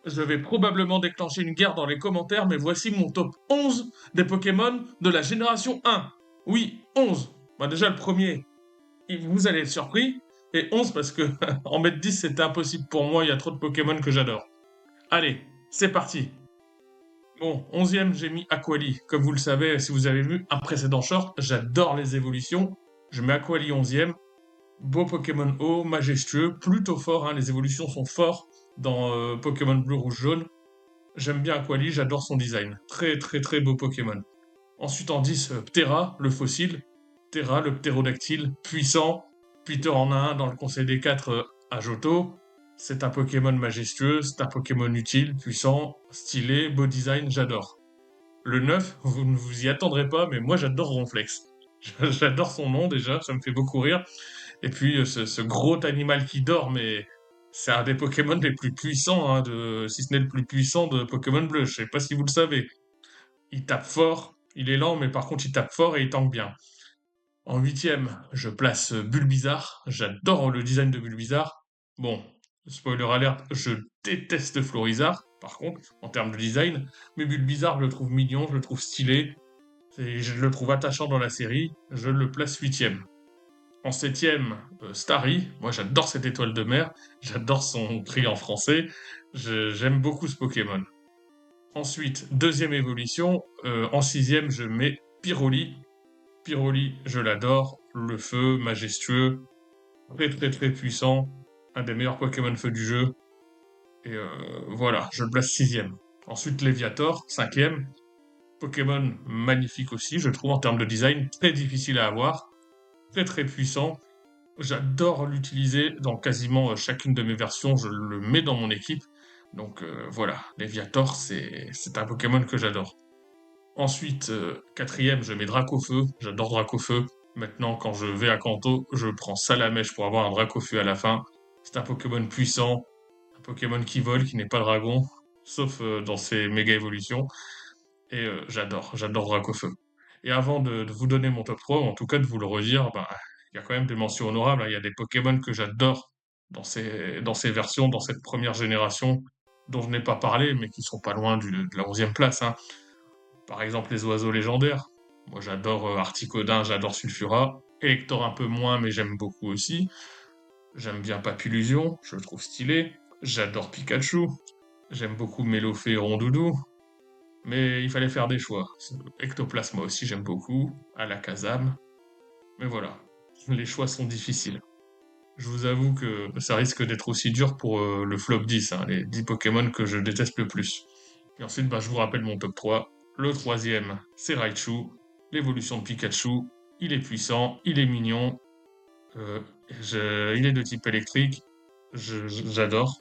Je vais probablement déclencher une guerre dans les commentaires, mais voici mon top 11 des Pokémon de la génération 1. Oui, 11. Bah déjà, le premier, vous allez être surpris. Et 11 parce que en mettre 10, c'était impossible pour moi, il y a trop de Pokémon que j'adore. Allez, c'est parti. Bon, 11e, j'ai mis Aquali. Comme vous le savez, si vous avez vu un précédent short, j'adore les évolutions. Je mets Aquali 11e. Beau Pokémon haut, majestueux, plutôt fort, hein, les évolutions sont fortes dans Pokémon bleu, rouge, jaune. J'aime bien Aquali, j'adore son design. Très très très beau Pokémon. Ensuite en 10, Ptera, le fossile. Ptera, le ptérodactyle, puissant. Peter en a un dans le Conseil des 4 à Johto. C'est un Pokémon majestueux, c'est un Pokémon utile, puissant, stylé, beau design, j'adore. Le 9, vous ne vous y attendrez pas, mais moi j'adore Ronflex. J'adore son nom déjà, ça me fait beaucoup rire. Et puis ce gros animal qui dort, mais c'est un des Pokémon les plus puissants, hein, si ce n'est le plus puissant de Pokémon Bleu. Je sais pas si vous le savez. Il tape fort, il est lent, mais par contre il tape fort et il tank bien. En 8e, je place Bulbizarre. J'adore le design de Bulbizarre. Bon, spoiler alert, je déteste Florizarre, par contre, en termes de design. Mais Bulbizarre, je le trouve mignon, je le trouve stylé. Et je le trouve attachant dans la série. Je le place 8e. En 7e, Starry. Moi, j'adore cette étoile de mer. J'adore son cri en français. J'aime beaucoup ce Pokémon. Ensuite, deuxième évolution. En 6e, je mets Pyroli. Pyroli, je l'adore. Le feu, majestueux. Très très très puissant. Un des meilleurs Pokémon feu du jeu. Et voilà, je le place 6e. Ensuite, Léviator, 5e. Pokémon magnifique aussi, je trouve, en termes de design. Très difficile à avoir. Très très puissant. J'adore l'utiliser dans quasiment chacune de mes versions, je le mets dans mon équipe. Donc voilà, Léviator, c'est un Pokémon que j'adore. Ensuite, 4e, je mets Dracofeu. J'adore Dracofeu. Maintenant, quand je vais à Kanto, je prends Salamèche pour avoir un Dracofeu à la fin. C'est un Pokémon puissant, un Pokémon qui vole, qui n'est pas dragon, sauf dans ses méga évolutions. Et j'adore Dracofeu. Et avant de vous donner mon top 3, ou en tout cas de vous le redire, bah, il y a quand même des mentions honorables, hein. Il y a des Pokémon que j'adore dans ces versions, dans cette première génération, dont je n'ai pas parlé, mais qui sont pas loin de la 11e place, hein. Par exemple, les oiseaux légendaires. Moi, j'adore Articodin, j'adore Sulfura. Elector un peu moins, mais j'aime beaucoup aussi. J'aime bien Papillusion, je le trouve stylé. J'adore Pikachu. J'aime beaucoup Mélofée et Rondoudou. Mais il fallait faire des choix. Ectoplasma aussi, j'aime beaucoup. Alakazam. Mais voilà, les choix sont difficiles. Je vous avoue que ça risque d'être aussi dur pour le flop 10, hein, les 10 Pokémon que je déteste le plus. Et ensuite, bah, je vous rappelle mon top 3. Le troisième, c'est Raichu. L'évolution de Pikachu. Il est puissant, il est mignon. euh, il est de type électrique. J'adore.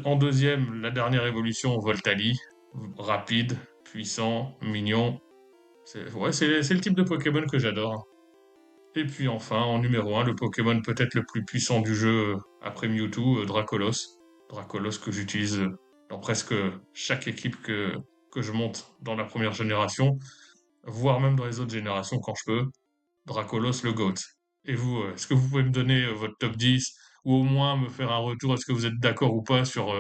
En deuxième, la dernière évolution, Voltali. Rapide, puissant, mignon. C'est le type de Pokémon que j'adore. Et puis enfin, en numéro un, le Pokémon peut-être le plus puissant du jeu après Mewtwo, Dracolos. Dracolos que j'utilise dans presque chaque équipe que je monte dans la première génération, voire même dans les autres générations quand je peux. Dracolos, le GOAT. Et vous, est-ce que vous pouvez me donner votre top 10 ou au moins me faire un retour, est-ce que vous êtes d'accord ou pas sur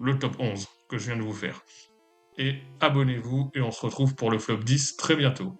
le top 11 que je viens de vous faire? Et abonnez-vous et on se retrouve pour le flop 10 très bientôt.